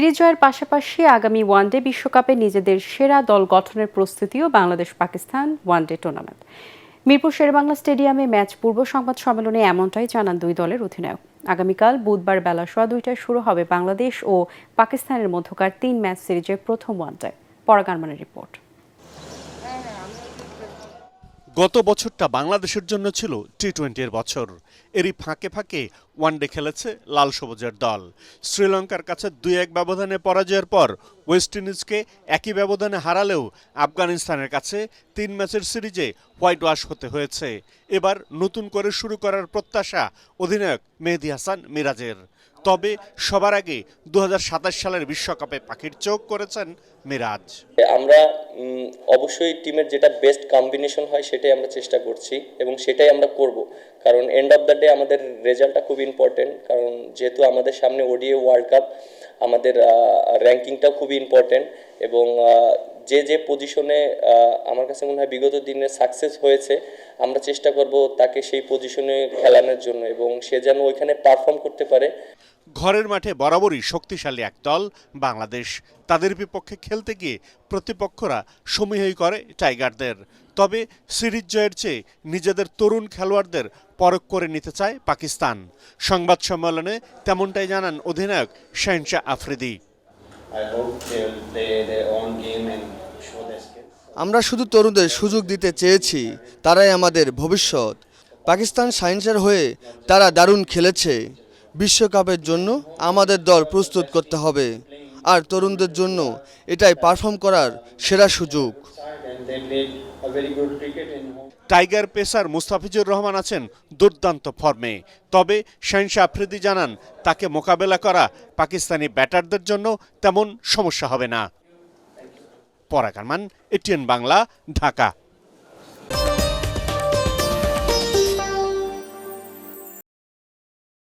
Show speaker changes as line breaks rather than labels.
Series জয়ের পাশাপাশি আগামী ওয়ানডে বিশ্বকাপে নিজেদের সেরা দল গঠনের প্রস্তুতিও বাংলাদেশ পাকিস্তান ওয়ানডে টুর্নামেন্ট। মিরপুর শেরেবাংলা স্টেডিয়ামে ম্যাচ পূর্ব সংবাদ সম্মেলনে এমনটাই জানান দুই দলের অধিনায়ক। আগামীকাল বুধবার বেলা 2:15টায় শুরু হবে বাংলাদেশ ও পাকিস্তানের মধ্যকার 3 ম্যাচ সিরিজের প্রথম ওয়ানডে। পরাগারমানের রিপোর্ট।
গত বছরটা বাংলাদেশের জন্য ছিল টি-20-এর বছর। এরই ফাঁকে ফাঁকে ওয়ানডে খেলেছে লাল সবুজের দল। শ্রীলঙ্কার কাছে 2-1 ব্যবধানে পরাজয়ের পর ওয়েস্ট ইন্ডিজকে একই ব্যবধানে হারালেও আফগানিস্তানের কাছে 3 ম্যাচের সিরিজে হোয়াইট ওয়াশ হতে হয়েছে। এবার নতুন করে শুরু করার প্রত্যাশা অধিনায়ক মেহেদী হাসান মিরাজের। তবে সবার আগে 2027 সালের বিশ্বকাপে পাখির চোখ করেছেন মিরাজ।
আমরা অবশ্যই টিমের যেটা বেস্ট কম্বিনেশন হয় সেটাই আমরা চেষ্টা করছি এবং সেটাই আমরা করব, কারণ এন্ড অফ দ্য ডে আমাদের রেজাল্টটা খুব ইম্পর্টেন্ট। কারণ যেহেতু আমাদের সামনে ওডিআই ওয়ার্ল্ড কাপ, আমাদের র্যাঙ্কিংটা খুবই ইম্পর্টেন্ট এবং যে পজিশনে আমার কাছে মনে হয় বিগত দিনে সাকসেস হয়েছে, আমরা চেষ্টা করব তাকে সেই পজিশনে খেলানোর জন্য এবং সে যেন ওইখানে পারফর্ম করতে পারে।
ঘরের মাঠে বরাবরই শক্তিশালী এক দল বাংলাদেশ। তাদের বিপক্ষে খেলতে গিয়ে প্রতিপক্ষরা সমীহই করে টাইগারদের। তবে সিরিজ জয়ের চেয়ে নিজেদের তরুণ খেলোয়াড়দের পরখ করে নিতে চায় পাকিস্তান। সংবাদ সম্মেলনে তেমনটাই জানান অধিনায়ক শাহিনশাহ আফ্রিদি।
আমরা শুধু তরুণদের সুযোগ দিতে চেয়েছি, তারাই আমাদের ভবিষ্যৎ। পাকিস্তান শাহিনশাহর হয়ে তারা দারুণ খেলেছে। বিশ্বকাপের জন্য আমাদের দল প্রস্তুত করতে হবে, আর তরুণদের জন্য এটাই পারফর্ম করার সেরা সুযোগ।
টাইগার পেসার মুস্তাফিজুর রহমান আছেন দুর্দান্ত ফর্মে। তবে শাহিনশাহ আফ্রিদি জানান তাকে মোকাবেলা করা পাকিস্তানি ব্যাটারদের জন্য তেমন সমস্যা হবে না। পরাগ আরমান, এটিএন বাংলা, ঢাকা।